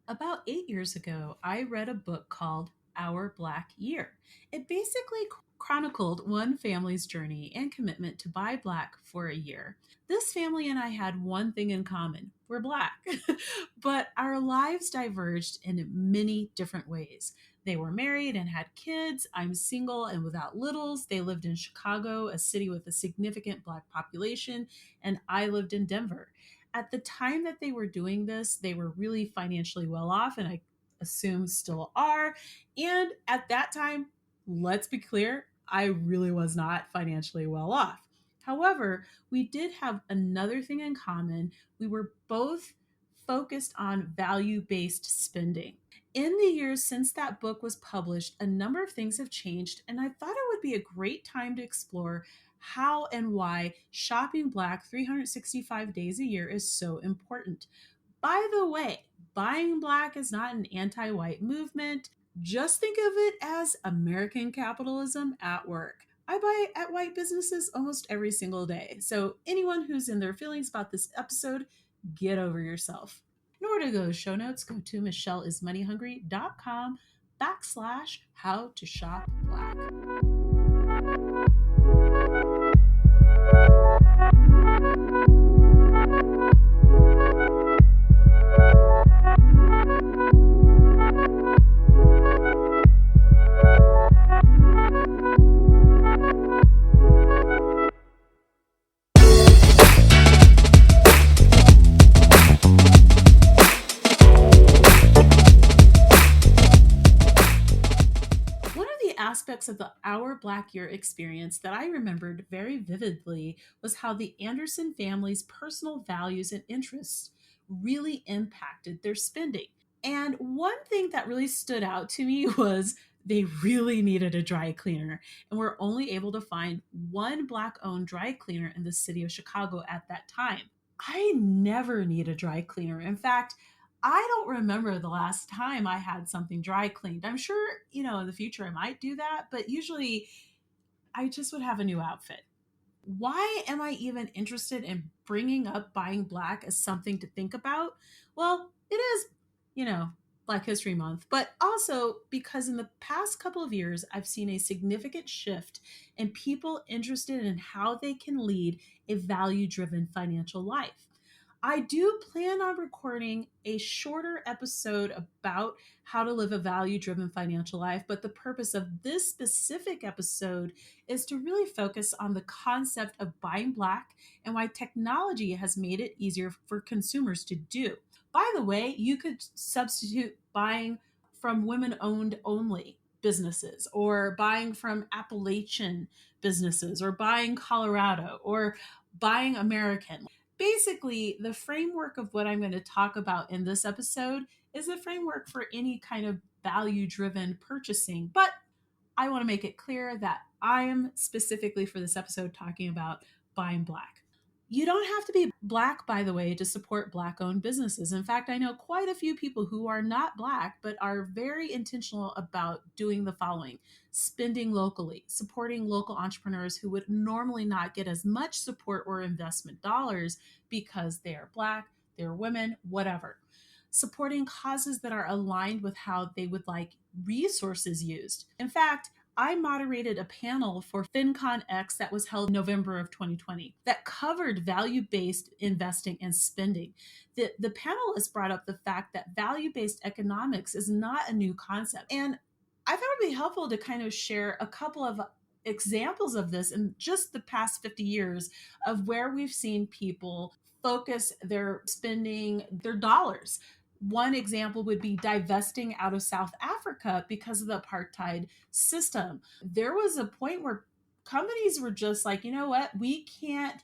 About 8 years ago, I read a book called Our Black Year. It basically chronicled one family's journey and commitment to buy black for a year. This family and I had one thing in common: we're black. But our lives diverged in many different ways. They were married and had kids. I'm single and without littles. They lived in Chicago, a city with a significant black population, and I lived in Denver. At the time that they were doing this, they were really financially well off, and I assume still are. And at that time, let's be clear, I really was not financially well off. However, we did have another thing in common. We were both focused on value based spending. In the years since that book was published, a number of things have changed, and I thought it would be a great time to explore how and why shopping black 365 days a year is so important. By the way, buying black is not an anti white movement. Just think of it as American capitalism at work. I buy at white businesses almost every single day. So, anyone who's in their feelings about this episode, get over yourself. In order to go to show notes, go to michelleismoneyhungry.com/how to shop black. One of the aspects of the Our Black Year experience that I remembered very vividly was how the Anderson family's personal values and interests really impacted their spending. And one thing that really stood out to me was they really needed a dry cleaner, and were only able to find one black owned dry cleaner in the city of Chicago at that time. I never need a dry cleaner. In fact, I don't remember the last time I had something dry cleaned. I'm sure, in the future I might do that, but usually I just would have a new outfit. Why am I even interested in bringing up buying black as something to think about? Well, it is, you know, Black History Month, but also because in the past couple of years, I've seen a significant shift in people interested in how they can lead a value driven financial life. I do plan on recording a shorter episode about how to live a value driven financial life, but the purpose of this specific episode is to really focus on the concept of buying black and why technology has made it easier for consumers to do. By the way, you could substitute buying from women owned only businesses, or buying from Appalachian businesses, or buying Colorado, or buying American. Basically, the framework of what I'm going to talk about in this episode is the framework for any kind of value driven purchasing. But I want to make it clear that I am specifically for this episode talking about buying black. You don't have to be black, by the way, to support black owned businesses. In fact, I know quite a few people who are not black, but are very intentional about doing the following: spending locally, supporting local entrepreneurs who would normally not get as much support or investment dollars because they are black, they're women, whatever. Supporting causes that are aligned with how they would like resources used. In fact, I moderated a panel for FinCon X that was held in November of 2020 that covered value based investing and spending. The panelists brought up the fact that value based economics is not a new concept. And I thought it would be helpful to kind of share a couple of examples of this in just the past 50 years of where we've seen people focus their spending, their dollars. One example would be divesting out of South Africa because of the apartheid system. There was a point where companies were just like, you know what, we can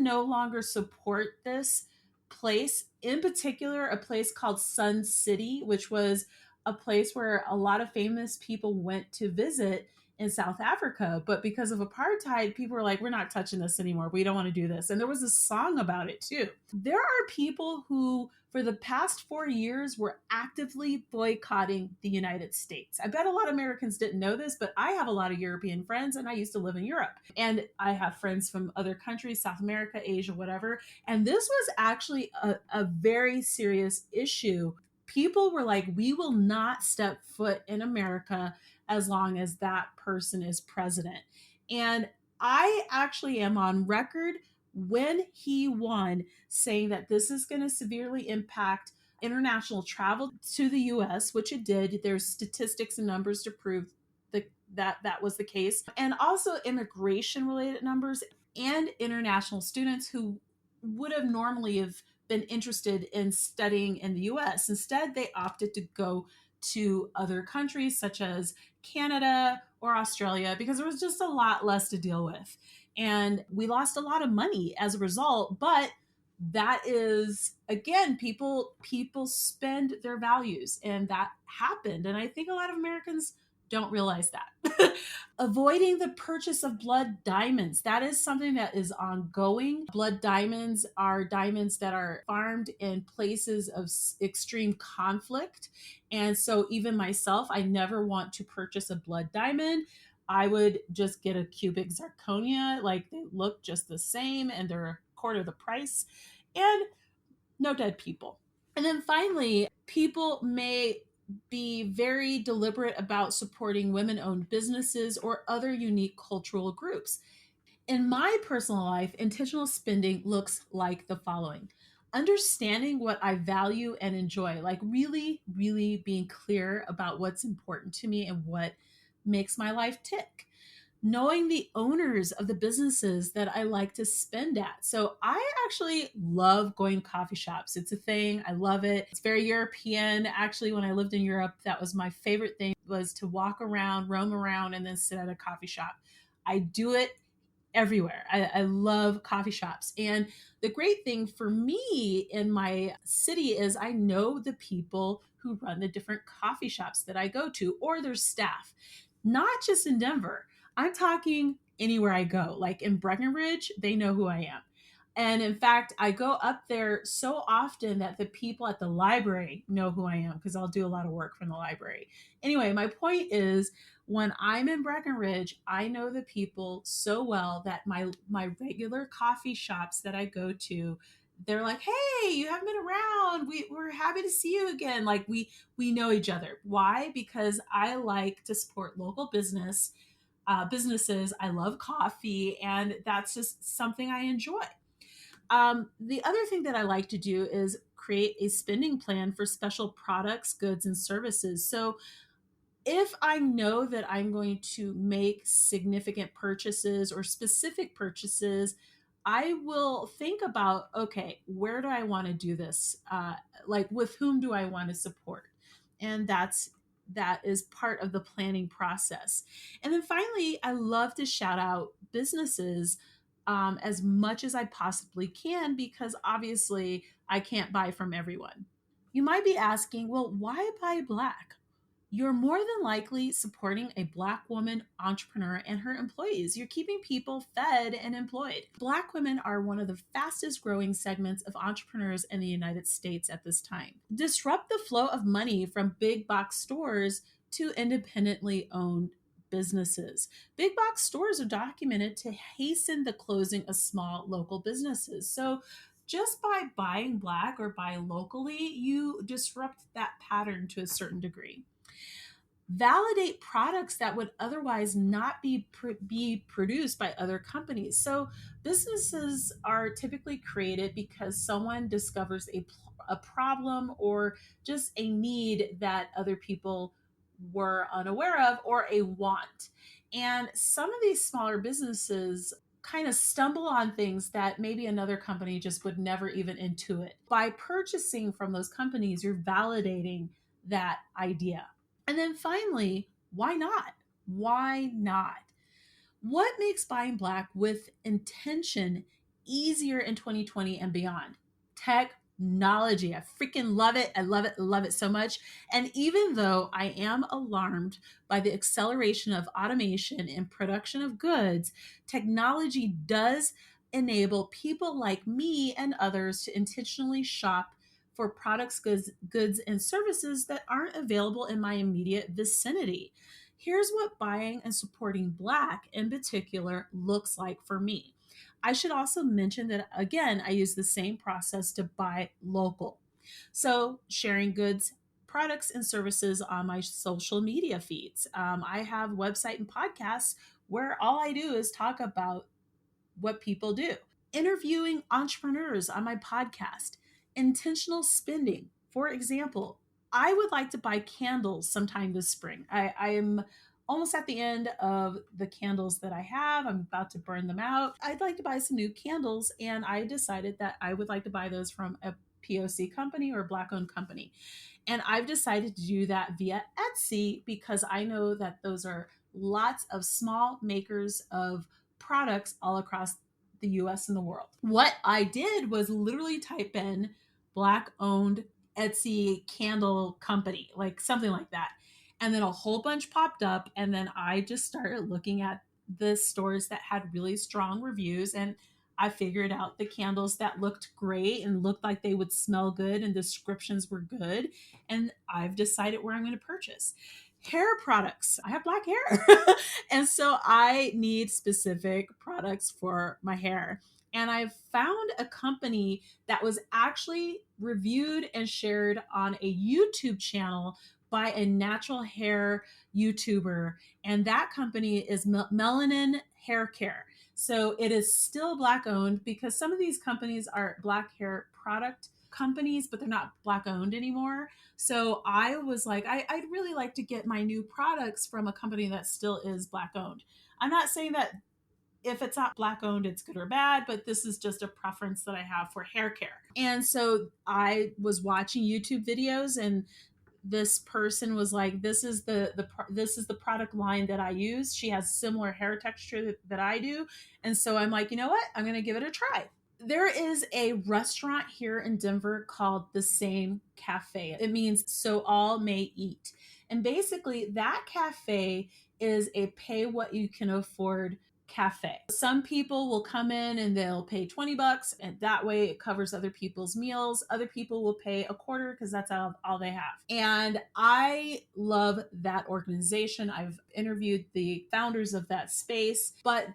no longer support this place, in particular a place called Sun City, which was a place where a lot of famous people went to visit. in South Africa. But because of apartheid, people were like, we're not touching this anymore. We don't want to do this. And there was a song about it too. There are people who, for the past 4 years, were actively boycotting the United States. I bet a lot of Americans didn't know this, but I have a lot of European friends and I used to live in Europe. And I have friends from other countries, South America, Asia, whatever. And this was actually a very serious issue. People were like, we will not step foot in America as long as that person is president. And I actually am on record when he won saying that this is going to severely impact international travel to the US, which it did. There's statistics and numbers to prove that was the case. And also immigration related numbers and international students who would have normally have been interested in studying in the US. Instead, they opted to go to other countries such as Canada or Australia because there was just a lot less to deal with. And we lost a lot of money as a result, but that is again, people spend their values and that happened. And I think a lot of Americans don't realize that. Avoiding the purchase of blood diamonds. That is something that is ongoing. Blood diamonds are diamonds that are farmed in places of extreme conflict. And so, even myself, I never want to purchase a blood diamond. I would just get a cubic zirconia. Like they look just the same and they're a quarter the price. And no dead people. And then finally, people may be very deliberate about supporting women owned businesses or other unique cultural groups. In my personal life, intentional spending looks like the following: understanding what I value and enjoy, like really, really being clear about what's important to me and what makes my life tick. Knowing the owners of the businesses that I like to spend at. So I actually love going to coffee shops. It's a thing. I love it. It's very European. Actually, when I lived in Europe, that was my favorite thing, was to walk around, roam around, and then sit at a coffee shop. I do it everywhere. I love coffee shops. And the great thing for me in my city is I know the people who run the different coffee shops that I go to or their staff, not just in Denver. I'm talking anywhere I go. Like in Breckenridge, they know who I am. And in fact, I go up there so often that the people at the library know who I am because I'll do a lot of work from the library. Anyway, my point is when I'm in Breckenridge, I know the people so well that my regular coffee shops that I go to, they're like, "Hey, you haven't been around. We're happy to see you again." Like we know each other. Why? Because I like to support local businesses. I love coffee, and that's just something I enjoy. The other thing that I like to do is create a spending plan for special products, goods, and services. So if I know that I'm going to make significant purchases or specific purchases, I will think about, okay, where do I want to do this? Like with whom do I want to support? And that is part of the planning process. And then finally, I love to shout out businesses as much as I possibly can because obviously I can't buy from everyone. You might be asking, well, why buy black? You're more than likely supporting a Black woman entrepreneur and her employees. You're keeping people fed and employed. Black women are one of the fastest growing segments of entrepreneurs in the United States at this time. Disrupt the flow of money from big box stores to independently owned businesses. Big box stores are documented to hasten the closing of small local businesses. So just by buying black or buying locally, you disrupt that pattern to a certain degree. Validate products that would otherwise not be produced by other companies. So businesses are typically created because someone discovers a problem or just a need that other people were unaware of or a want. And some of these smaller businesses kind of stumble on things that maybe another company just would never even intuit. By purchasing from those companies, you're validating that idea. And then finally, why not? Why not? What makes buying black with intention easier in 2020 and beyond? Tech technology. I freaking love it. I love it. Love it so much. And even though I am alarmed by the acceleration of automation and production of goods, technology does enable people like me and others to intentionally shop for products, goods, and services that aren't available in my immediate vicinity. Here's what buying and supporting Black in particular looks like for me. I should also mention that, again, I use the same process to buy local. So, sharing goods, products, and services on my social media feeds. I have website and podcasts where all I do is talk about what people do. Interviewing entrepreneurs on my podcast, intentional spending. For example, I would like to buy candles sometime this spring. I am almost at the end of the candles that I have. I'm about to burn them out. I'd like to buy some new candles, and I decided that I would like to buy those from a POC company or Black owned company. And I've decided to do that via Etsy because I know that those are lots of small makers of products all across the US and the world. What I did was literally type in Black owned Etsy candle company, like something like that. And then a whole bunch popped up. And then I just started looking at the stores that had really strong reviews. And I figured out the candles that looked great and looked like they would smell good and descriptions were good. And I've decided where I'm going to purchase. Hair products. I have black hair. And so I need specific products for my hair. And I found a company that was actually reviewed and shared on a YouTube channel by a natural hair YouTuber. And that company is Melanin Hair Care. So it is still Black owned because some of these companies are Black hair product companies, but they're not Black owned anymore. So I was like, I'd really like to get my new products from a company that still is Black owned. I'm not saying that if it's not Black owned, it's good or bad, but this is just a preference that I have for hair care. And so I was watching YouTube videos, and this person was like, this is the product line that I use. She has similar hair texture that I do. And so I'm like, you know what, I'm going to give it a try. There is a restaurant here in Denver called The Same Cafe. It means so all may eat. And basically, that cafe is a pay what you can afford cafe. Some people will come in and they'll pay $20, and that way it covers other people's meals. Other people will pay a quarter because that's all they have. And I love that organization. I've interviewed the founders of that space, but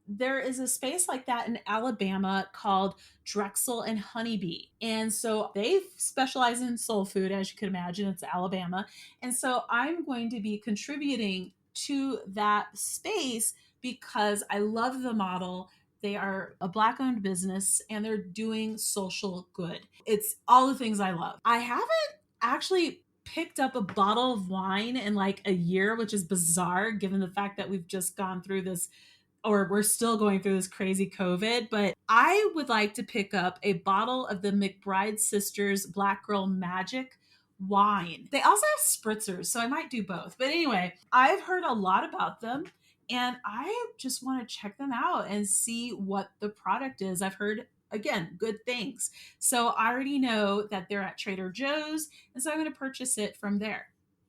there is a space like that in Alabama called Drexel and Honeybee. And so they specialize in soul food, as you can imagine. It's Alabama. And so I'm going to be contributing to that space because I love the model. They are a Black owned business and they're doing social good. It's all the things I love. I haven't actually picked up a bottle of wine in like a year, which is bizarre given the fact that we've just gone through this, or we're still going through this crazy COVID, but I would like to pick up a bottle of the McBride Sisters Black Girl Magic wine. They also have spritzers, so I might do both. But anyway, I've heard a lot about them and I just want to check them out and see what the product is. I've heard, again, good things. So I already know that they're at Trader Joe's, and so I'm going to purchase it from there.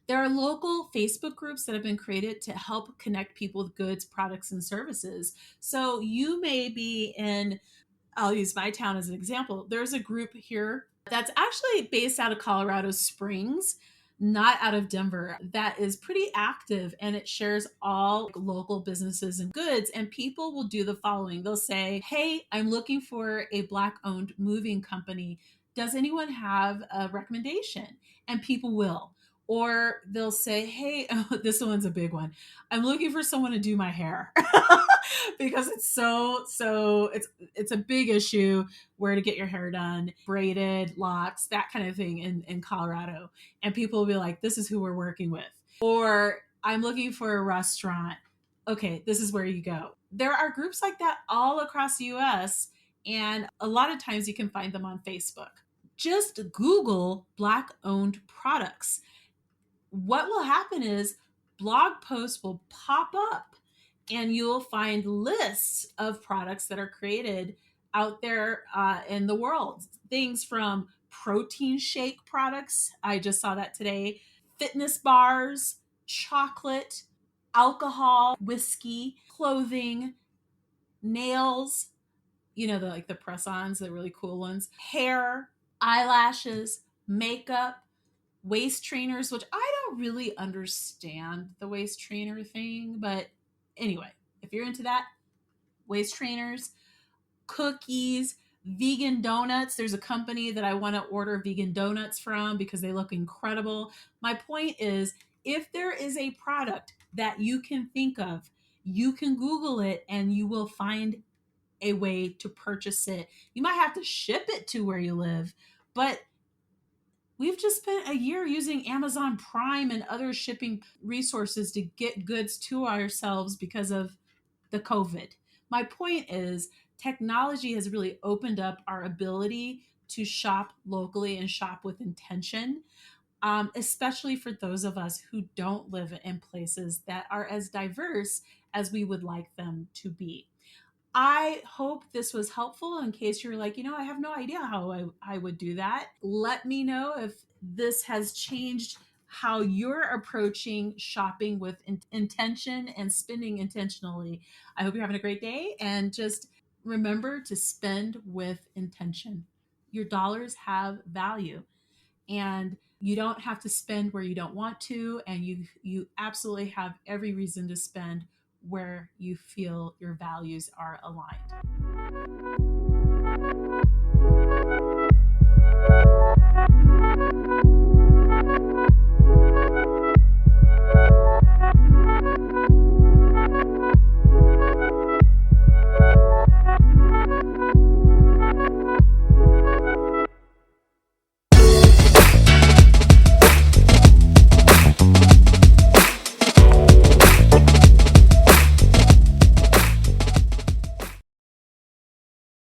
There are local Facebook groups that have been created to help connect people with goods, products, and services. So you may be in, I'll use my town as an example. There's a group here that's actually based out of Colorado Springs, not out of Denver, that is pretty active, and it shares all local businesses and goods. And people will do the following: they'll say, hey, I'm looking for a Black owned moving company. Does anyone have a recommendation? And people will. Or they'll say, hey, oh, this one's a big one. I'm looking for someone to do my hair because it's a big issue where to get your hair done, braided, locks, that kind of thing in Colorado. And people will be like, this is who we're working with. Or I'm looking for a restaurant. Okay, this is where you go. There are groups like that all across the US, and a lot of times you can find them on Facebook. Just Google Black owned products. What will happen is blog posts will pop up and you'll find lists of products that are created out there in the world. Things from protein shake products. I just saw that today. Fitness bars, chocolate, alcohol, whiskey, clothing, nails, the like the press-ons, the really cool ones, hair, eyelashes, makeup, waist trainers, which I don't really understand the waist trainer thing, but anyway, if you're into that, waist trainers, cookies, vegan donuts. There's a company that I want to order vegan donuts from because they look incredible. My point is, if there is a product that you can think of, you can Google it and you will find a way to purchase it. You might have to ship it to where you live, but we've just spent a year using Amazon Prime and other shipping resources to get goods to ourselves because of the COVID. My point is, technology has really opened up our ability to shop locally and shop with intention, especially for those of us who don't live in places that are as diverse as we would like them to be. I hope this was helpful in case you're like, I have no idea how I would do that. Let me know if this has changed how you're approaching shopping with intention and spending intentionally. I hope you're having a great day, and just remember to spend with intention. Your dollars have value, and you don't have to spend where you don't want to, and you absolutely have every reason to spend where you feel your values are aligned.